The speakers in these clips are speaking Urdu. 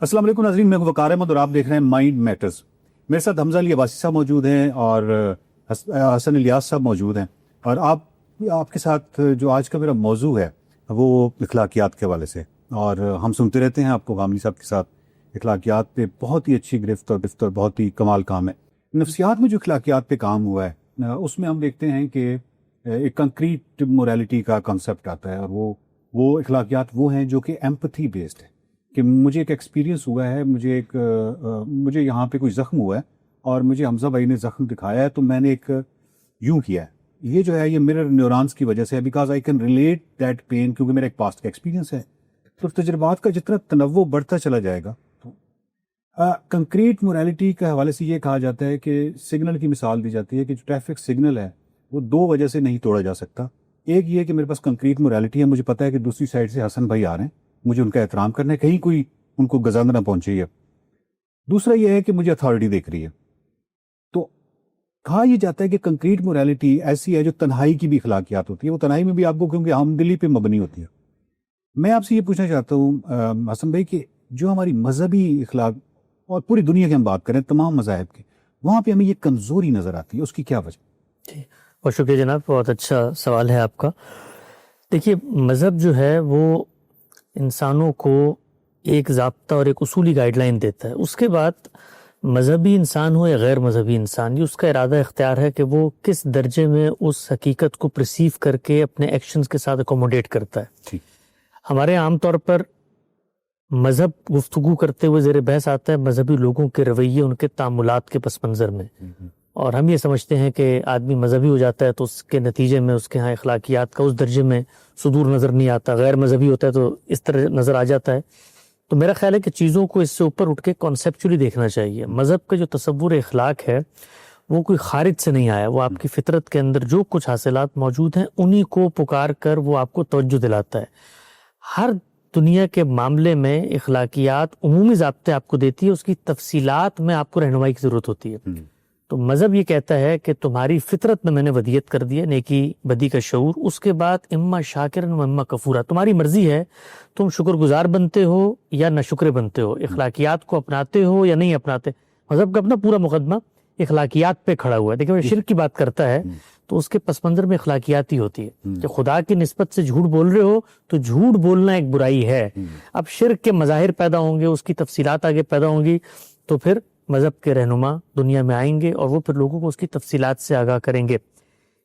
السلام علیکم ناظرین، میں وقار احمد اور آپ دیکھ رہے ہیں مائنڈ میٹرز۔ میرے ساتھ حمزہ علی عباسی صاحب موجود ہیں اور حسن الیاس صاحب موجود ہیں، اور آپ کے ساتھ جو آج کا میرا موضوع ہے وہ اخلاقیات کے حوالے سے، اور ہم سنتے رہتے ہیں آپ کو غامدی صاحب کے ساتھ اخلاقیات پہ بہت ہی اچھی گرفت اور بہت ہی کمال کام ہے۔ نفسیات میں جو اخلاقیات پہ کام ہوا ہے اس میں ہم دیکھتے ہیں کہ ایک کنکریٹ موریلٹی کا کنسیپٹ آتا ہے، اور وہ اخلاقیات وہ ہیں جو کہ ایمپتھی بیسڈ ہے، کہ مجھے ایک ایکسپیرینس ہوا ہے، مجھے یہاں پہ کوئی زخم ہوا ہے اور مجھے حمزہ بھائی نے زخم دکھایا ہے، تو میں نے ایک یوں کیا ہے، یہ جو ہے یہ میرر نیورونز کی وجہ سے ہے، because I can relate that pain, کیونکہ میرا ایک پاسٹ کا ایکسپیرینس ہے۔ تو تجربات کا جتنا تنوع بڑھتا چلا جائے گا، کنکریٹ موریلٹی کے حوالے سے یہ کہا جاتا ہے کہ سگنل کی مثال دی جاتی ہے کہ جو ٹریفک سگنل ہے وہ دو وجہ سے نہیں توڑا جا سکتا۔ ایک یہ کہ میرے پاس کنکریٹ موریلٹی ہے، مجھے پتا ہے کہ دوسری سائڈ سے حسن بھائی آ رہے ہیں، مجھے ان کا احترام کرنا ہے، کہیں کوئی ان کو گزند نہ پہنچے ہے۔ دوسرا یہ ہے کہ مجھے اتھارٹی دیکھ رہی ہے۔ تو کہا یہ جاتا ہے کہ کنکریٹ موریلٹی ایسی ہے جو تنہائی کی بھی اخلاقیات ہوتی ہے، وہ تنہائی میں بھی آپ کو کیونکہ ہم دلی پہ مبنی ہوتی ہے۔ میں آپ سے یہ پوچھنا چاہتا ہوں حسن بھائی کہ جو ہماری مذہبی اخلاق اور پوری دنیا کی ہم بات کریں تمام مذاہب کی، وہاں پہ ہمیں یہ کمزوری نظر آتی ہے، اس کی کیا وجہ؟ جی بہت شکریہ جناب، بہت اچھا سوال ہے آپ کا۔ دیکھیے، مذہب جو ہے وہ انسانوں کو ایک ضابطہ اور ایک اصولی گائیڈ لائن دیتا ہے، اس کے بعد مذہبی انسان ہو یا غیر مذہبی انسان، یہ اس کا ارادہ اختیار ہے کہ وہ کس درجے میں اس حقیقت کو پرسیو کر کے اپنے ایکشنز کے ساتھ اکوموڈیٹ کرتا ہے۔ ہمارے عام طور پر مذہب گفتگو کرتے ہوئے زیر بحث آتا ہے مذہبی لوگوں کے رویے، ان کے تعاملات کے پس منظر میں، اور ہم یہ سمجھتے ہیں کہ آدمی مذہبی ہو جاتا ہے تو اس کے نتیجے میں اس کے ہاں اخلاقیات کا اس درجے میں صدور نظر نہیں آتا، غیر مذہبی ہوتا ہے تو اس طرح نظر آ جاتا ہے۔ تو میرا خیال ہے کہ چیزوں کو اس سے اوپر اٹھ کے کانسیپچولی دیکھنا چاہیے۔ مذہب کا جو تصور اخلاق ہے وہ کوئی خارج سے نہیں آیا، وہ آپ کی فطرت کے اندر جو کچھ حاصلات موجود ہیں انہی کو پکار کر وہ آپ کو توجہ دلاتا ہے۔ ہر دنیا کے معاملے میں اخلاقیات عمومی ضابطے آپ کو دیتی ہے، اس کی تفصیلات میں آپ کو رہنمائی کی ضرورت ہوتی ہے۔ تو مذہب یہ کہتا ہے کہ تمہاری فطرت میں نے ودیت کر دی ہے نیکی بدی کا شعور، اس کے بعد اما شاکرن و اما کفورا، تمہاری مرضی ہے تم شکر گزار بنتے ہو یا ناشکرے بنتے ہو، اخلاقیات کو اپناتے ہو یا نہیں اپناتے۔ مذہب کا اپنا پورا مقدمہ اخلاقیات پہ کھڑا ہوا ہے۔ دیکھیں، شرک کی بات کرتا ہے تو اس کے پس منظر میں اخلاقیات ہی ہوتی ہے کہ خدا کی نسبت سے جھوٹ بول رہے ہو تو جھوٹ بولنا ایک برائی ہے۔ اب شرک کے مظاہر پیدا ہوں گے، اس کی تفصیلات آگے پیدا ہوں گی، تو پھر مذہب کے رہنما دنیا میں آئیں گے اور وہ پھر لوگوں کو اس کی تفصیلات سے آگاہ کریں گے۔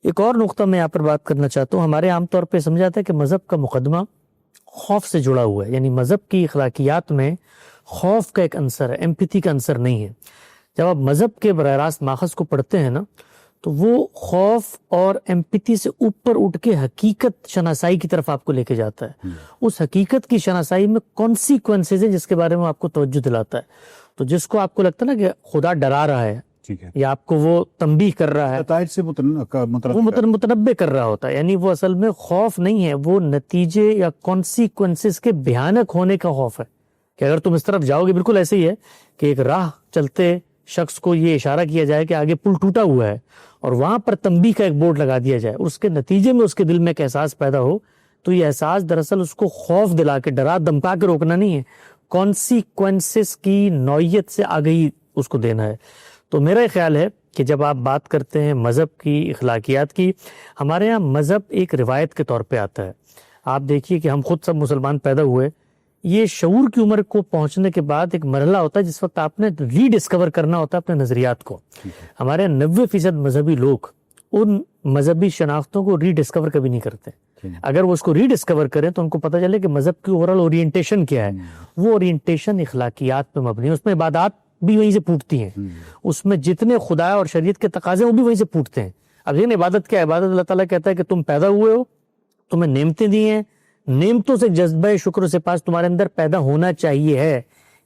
ایک اور نقطہ میں یہاں پر بات کرنا چاہتا ہوں، ہمارے عام طور پہ سمجھا جاتا ہے کہ مذہب کا مقدمہ خوف سے جڑا ہوا ہے، یعنی مذہب کی اخلاقیات میں خوف کا ایک عنصر ہے، ایمپتھی کا عنصر نہیں ہے۔ جب آپ مذہب کے براہ راست ماخذ کو پڑھتے ہیں نا تو وہ خوف اور ایمپتھی سے اوپر اٹھ کے حقیقت شناسائی کی طرف آپ کو لے کے جاتا ہے۔ اس حقیقت کی شناسائی میں کانسیکوینسز ہیں جس کے بارے میں آپ کو توجہ دلاتا ہے۔ تو جس کو آپ کو لگتا ہے نا کہ خدا ڈرا رہا ہے یا آپ کو وہ تنبیہ کر رہا ہے، نتائج سے وہ متنبع کر رہا ہوتا ہے، یعنی وہ اصل میں خوف نہیں ہے، وہ نتیجے یا کانسیکوینسز کے بھیانک ہونے کا خوف ہے کہ اگر تم اس طرف جاؤ گے، بالکل ایسے ہی ہے کہ ایک راہ چلتے شخص کو یہ اشارہ کیا جائے کہ آگے پل ٹوٹا ہوا ہے اور وہاں پر تنبیہ کا ایک بورڈ لگا دیا جائے، اس کے نتیجے میں اس کے دل میں ایک احساس پیدا ہو، تو یہ احساس دراصل اس کو خوف دلا کے ڈرا دمکا کے روکنا نہیں ہے، کانسیکوینسز کی نوعیت سے آگہی اس کو دینا ہے۔ تو میرا خیال ہے کہ جب آپ بات کرتے ہیں مذہب کی اخلاقیات کی، ہمارے یہاں مذہب ایک روایت کے طور پہ آتا ہے۔ آپ دیکھیے کہ ہم خود سب مسلمان پیدا ہوئے، یہ شعور کی عمر کو پہنچنے کے بعد ایک مرحلہ ہوتا ہے جس وقت آپ نے ری ڈسکور کرنا ہوتا ہے اپنے نظریات کو۔ ہمارے 90% مذہبی لوگ ان مذہبی شناختوں کو ری ڈسکور کبھی نہیں کرتے۔ اگر وہ اس کو ری ڈسکور کریں تو ان کو پتہ چلے کہ مذہب کی اوورال اورینٹیشن کیا ہے، وہ اورینٹیشن اخلاقیات پہ مبنی ہے، اس میں عبادات بھی وہیں سے پھوٹتی ہیں، اس میں جتنے خدا اور شریعت کے تقاضے وہ بھی وہیں سے پھوٹتے ہیں۔ اب یہ عبادت کیا ہے؟ عبادت اللہ تعالیٰ کہتا ہے کہ تم پیدا ہوئے ہو، تمہیں نعمتیں دی ہیں، نعمتوں سے جذبہ شکر سے پاس تمہارے اندر پیدا ہونا چاہیے ہے،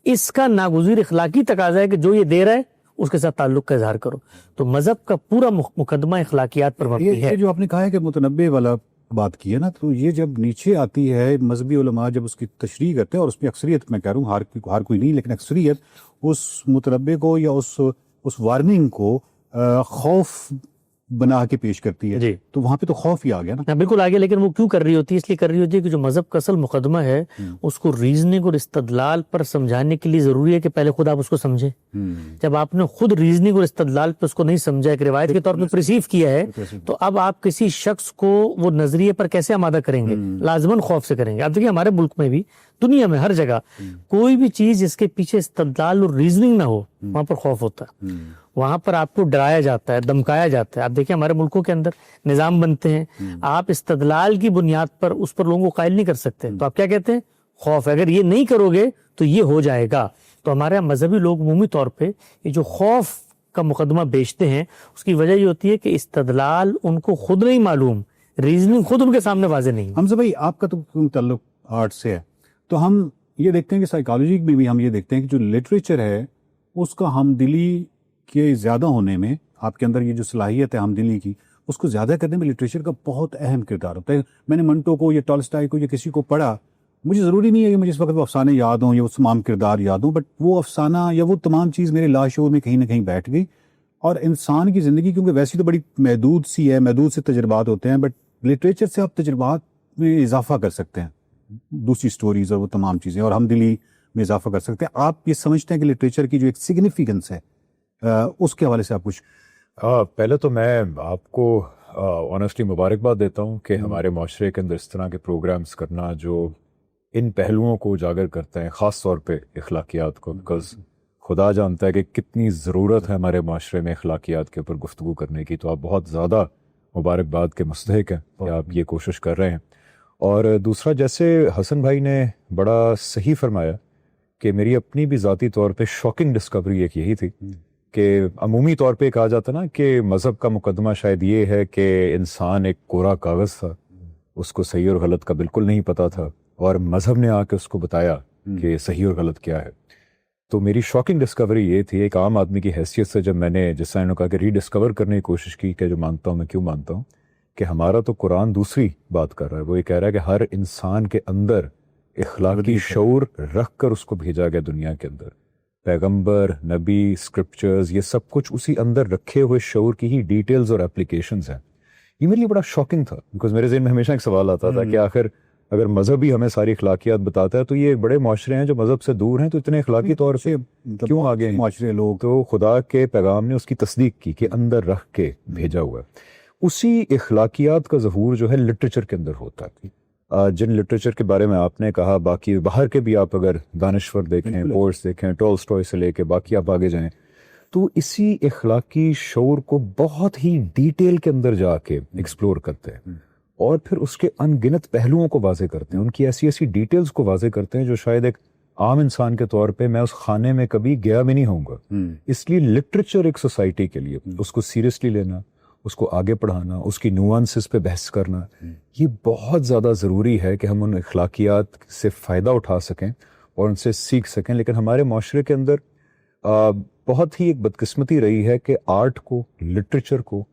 اس کا ناگزیر اخلاقی تقاضا ہے کہ جو یہ دے رہا ہے اس کے ساتھ تعلق کا اظہار کرو۔ تو مذہب کا پورا مقدمہ اخلاقیات پر مبنی ہے۔ یہ جو آپ نے کہا ہے کہ متنبع والا بات کی ہے نا، تو یہ جب نیچے آتی ہے، مذہبی علماء جب اس کی تشریح کرتے ہیں، اور اس میں اکثریت، میں کہہ رہا ہوں ہر کوئی نہیں لیکن اکثریت اس متنبع کو یا اس وارننگ کو خوف بنا کے پیش کرتی ہے جی تو وہاں پہ تو خوف ہی آ گیا نا. ہاں بالکل آگے، لیکن وہ کیوں کر رہی ہوتی ہے؟ اس لیے کر رہی ہوتی ہے کہ جو مذہب کا اصل مقدمہ ہے اس کو ریزننگ اور استدلال پر سمجھانے کے لیے ضروری ہے کہ پہلے خود آپ اس کو سمجھیں. جب آپ نے خود ریزننگ اور استدلال پہ اس کو نہیں سمجھا، ایک روایت کے طور پہ پرسیو کیا ہے، تو اب آپ کسی شخص کو وہ نظریے پر کیسے آمادہ کریں گے؟ لازماً خوف سے کریں گے. آپ دیکھیں ہمارے ملک میں بھی، دنیا میں ہر جگہ، کوئی بھی چیز جس کے پیچھے استدلال اور ریزننگ نہ ہو وہاں پر خوف ہوتا ہے. وہاں پر آپ کو ڈرایا جاتا ہے، دمکایا جاتا ہے. آپ دیکھیں ہمارے ملکوں کے اندر نظام بنتے ہیں، آپ استدلال کی بنیاد پر اس پر لوگوں کو قائل نہیں کر سکتے، تو آپ کیا کہتے ہیں؟ خوف ہے. اگر یہ نہیں کرو گے تو یہ ہو جائے گا. تو ہمارے مذہبی لوگ عمومی طور پہ یہ جو خوف کا مقدمہ بیچتے ہیں، اس کی وجہ یہ ہوتی ہے کہ استدلال ان کو خود نہیں معلوم، ریزننگ خود ان کے سامنے واضح نہیں. حمزہ بھائی، آپ کا تو تعلق آرٹ سے ہے، تو ہم یہ دیکھتے ہیں کہ سائیکالوجی میں بھی ہم یہ دیکھتے ہیں کہ جو لٹریچر ہے اس کا ہم دلی کے زیادہ ہونے میں، آپ کے اندر یہ جو صلاحیت ہے ہم دلی کی، اس کو زیادہ کرنے میں لٹریچر کا بہت اہم کردار ہوتا ہے. میں نے منٹو کو یا ٹالسٹائی کو یا کسی کو پڑھا، مجھے ضروری نہیں ہے کہ مجھے اس وقت وہ افسانے یاد ہوں یا وہ تمام کردار یاد ہوں، بٹ وہ افسانہ یا وہ تمام چیز میرے لاشعور میں کہیں نہ کہیں بیٹھ گئی. اور انسان کی زندگی کیونکہ ویسی تو بڑی محدود سی ہے، محدود سے تجربات ہوتے ہیں، بٹ لٹریچر سے آپ تجربات میں اضافہ کر سکتے ہیں، دوسری سٹوریز اور وہ تمام چیزیں، اور ہم دلی میں اضافہ کر سکتے ہیں. آپ یہ سمجھتے ہیں کہ لٹریچر کی جو ایک سگنیفیکنس ہے اس کے حوالے سے آپ کچھ؟ پہلے تو میں آپ کو آنیسٹلی مبارکباد دیتا ہوں کہ ہمارے معاشرے کے اندر اس طرح کے پروگرامز کرنا جو ان پہلوؤں کو اجاگر کرتے ہیں، خاص طور پہ اخلاقیات کو، بیکاز خدا جانتا ہے کہ کتنی ضرورت ہے ہمارے معاشرے میں اخلاقیات کے اوپر گفتگو کرنے کی. تو آپ بہت زیادہ مبارکباد کے مستحق ہیں کہ آپ یہ کوشش کر رہے ہیں. اور دوسرا، جیسے حسن بھائی نے بڑا صحیح فرمایا کہ میری اپنی بھی ذاتی طور پہ شاکنگ ڈسکوری ایک یہی تھی کہ عمومی طور پہ کہا جاتا نا کہ مذہب کا مقدمہ شاید یہ ہے کہ انسان ایک کوڑا کاغذ تھا، اس کو صحیح اور غلط کا بالکل نہیں پتا تھا، اور مذہب نے آ کے اس کو بتایا کہ صحیح اور غلط کیا ہے. تو میری شاکنگ ڈسکوری یہ تھی ایک عام آدمی کی حیثیت سے، جب میں نے جس طرح کہا کہ ری ڈسکور کرنے کی کوشش کی کہ جو مانتا ہوں میں کیوں مانتا ہوں، کہ ہمارا تو قرآن دوسری بات کر رہا ہے. وہ یہ کہہ رہا ہے کہ ہر انسان کے اندر اخلاقی شعور رکھ کر اس کو بھیجا گیا دنیا کے اندر. پیغمبر، نبی، اسکرپچرز، یہ سب کچھ اسی اندر رکھے ہوئے شعور کی ہی ڈیٹیلز اور اپلیکیشنز ہیں. یہ میرے لیے بڑا شاکنگ تھا، بیکاز میرے ذہن میں ہمیشہ ایک سوال آتا تھا کہ آخر اگر مذہب ہی ہمیں ساری اخلاقیات بتاتا ہے تو یہ بڑے معاشرے ہیں جو مذہب سے دور ہیں تو اتنے اخلاقی طور سے کیوں آگے ہیں معاشرے لوگ؟ تو خدا کے پیغام نے اس کی تصدیق کی کہ اندر رکھ کے بھیجا ہوا ہے. اسی اخلاقیات کا ظہور جو ہے لٹریچر کے اندر ہوتا ہے. جن لٹریچر کے بارے میں آپ نے کہا، باقی باہر کے بھی آپ اگر دانشور دیکھیں، پورس دیکھیں، ٹولسٹوئے سے لے کے باقی آپ آگے جائیں، تو اسی اخلاقی شعور کو بہت ہی ڈیٹیل کے اندر جا کے ایکسپلور کرتے ہیں اور پھر اس کے ان گنت پہلوؤں کو واضح کرتے ہیں، ان کی ایسی ایسی ڈیٹیلز کو واضح کرتے ہیں جو شاید ایک عام انسان کے طور پہ میں اس خانے میں کبھی گیا بھی نہیں ہوں گا. اس لیے لٹریچر ایک سوسائٹی کے لیے اس کو سیریسلی لینا، اس کو آگے پڑھانا، اس کی نیوانسز پہ بحث کرنا، یہ بہت زیادہ ضروری ہے کہ ہم ان اخلاقیات سے فائدہ اٹھا سکیں اور ان سے سیکھ سکیں. لیکن ہمارے معاشرے کے اندر بہت ہی ایک بدقسمتی رہی ہے کہ آرٹ کو، لٹریچر کو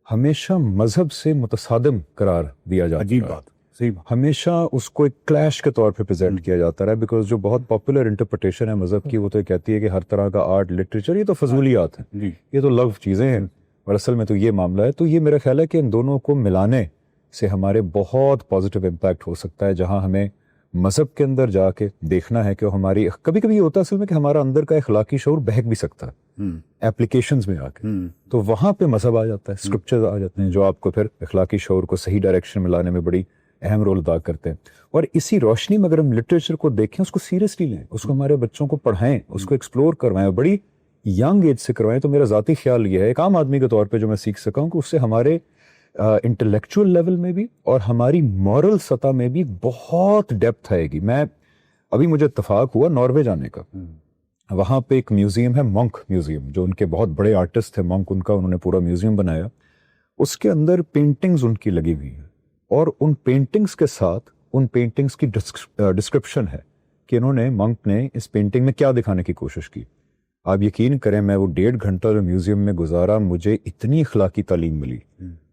ہمیشہ مذہب سے متصادم قرار دیا جاتا ہے. عجیب بات، صحیح بات. ہمیشہ اس کو ایک کلیش کے طور پہ پریزنٹ کیا جاتا ہے، بیکاز جو بہت پاپولر انٹرپریٹیشن ہے مذہب کی وہ تو کہتی ہے کہ ہر طرح کا آرٹ، لٹریچر یہ تو فضولیات ہیں، یہ تو لغو چیزیں ہیں، اور اصل میں تو یہ معاملہ ہے. تو یہ میرا خیال ہے کہ ان دونوں کو ملانے سے ہمارے بہت پازیٹیو امپیکٹ ہو سکتا ہے، جہاں ہمیں مذہب کے اندر جا کے دیکھنا ہے کہ ہماری کبھی کبھی یہ ہوتا ہے اصل میں کہ ہمارا اندر کا اخلاقی شعور بہک بھی سکتا ہے ایپلیکیشنز میں آ کے، تو وہاں پہ مذہب آ جاتا ہے، اسکرپچرز آ جاتے ہیں جو آپ کو پھر اخلاقی شعور کو صحیح ڈائریکشن میں لانے میں بڑی اہم رول ادا کرتے ہیں. اور اسی روشنی میں اگر ہم لٹریچر کو دیکھیں، اس کو سیریسلی لیں، اس کو ہمارے بچوں کو پڑھائیں، اس کو ایکسپلور کروائیں، بڑی ینگ ایج سے کروائیں، تو میرا ذاتی خیال یہ ہے ایک عام آدمی کے طور پہ جو میں سیکھ سکا ہوں کہ اس سے ہمارے انٹلیکچوئل لیول میں بھی اور ہماری مورل سطح میں بھی بہت ڈیپتھ آئے گی. میں ابھی مجھے اتفاق ہوا ناروے جانے کا، وہاں پہ ایک میوزیم ہے، مونک میوزیم، جو ان کے بہت بڑے آرٹسٹ تھے مونک، ان کا انہوں نے پورا میوزیم بنایا. اس کے اندر پینٹنگز ان کی لگی ہوئی ہیں، اور ان پینٹنگز کے ساتھ ان پینٹنگز کی ڈسکرپشن ہے کہ انہوں نے، مونک نے اس پینٹنگ میں کیا دکھانے کی کوشش کی. آپ یقین کریں میں وہ 1.5 گھنٹہ جو میوزیم میں گزارا، مجھے اتنی اخلاقی تعلیم ملی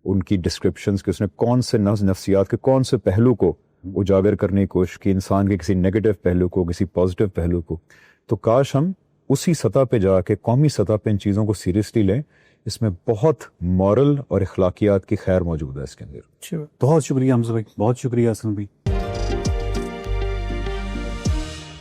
ان کی ڈسکرپشنز کہ اس نے کون سے نفسیات کے کون سے پہلو کو اجاگر کرنے کی کوشش کی، انسان کے کسی نیگیٹو پہلو کو، کسی پازیٹیو پہلو کو. تو کاش ہم اسی سطح پہ جا کے، قومی سطح پہ ان چیزوں کو سیریسلی لیں اس میں بہت مورل اور اخلاقیات کی خیر موجود ہے اس کے اندر. بہت شکریہ حمزہ بھائی، بہت شکریہ حسن بھائی.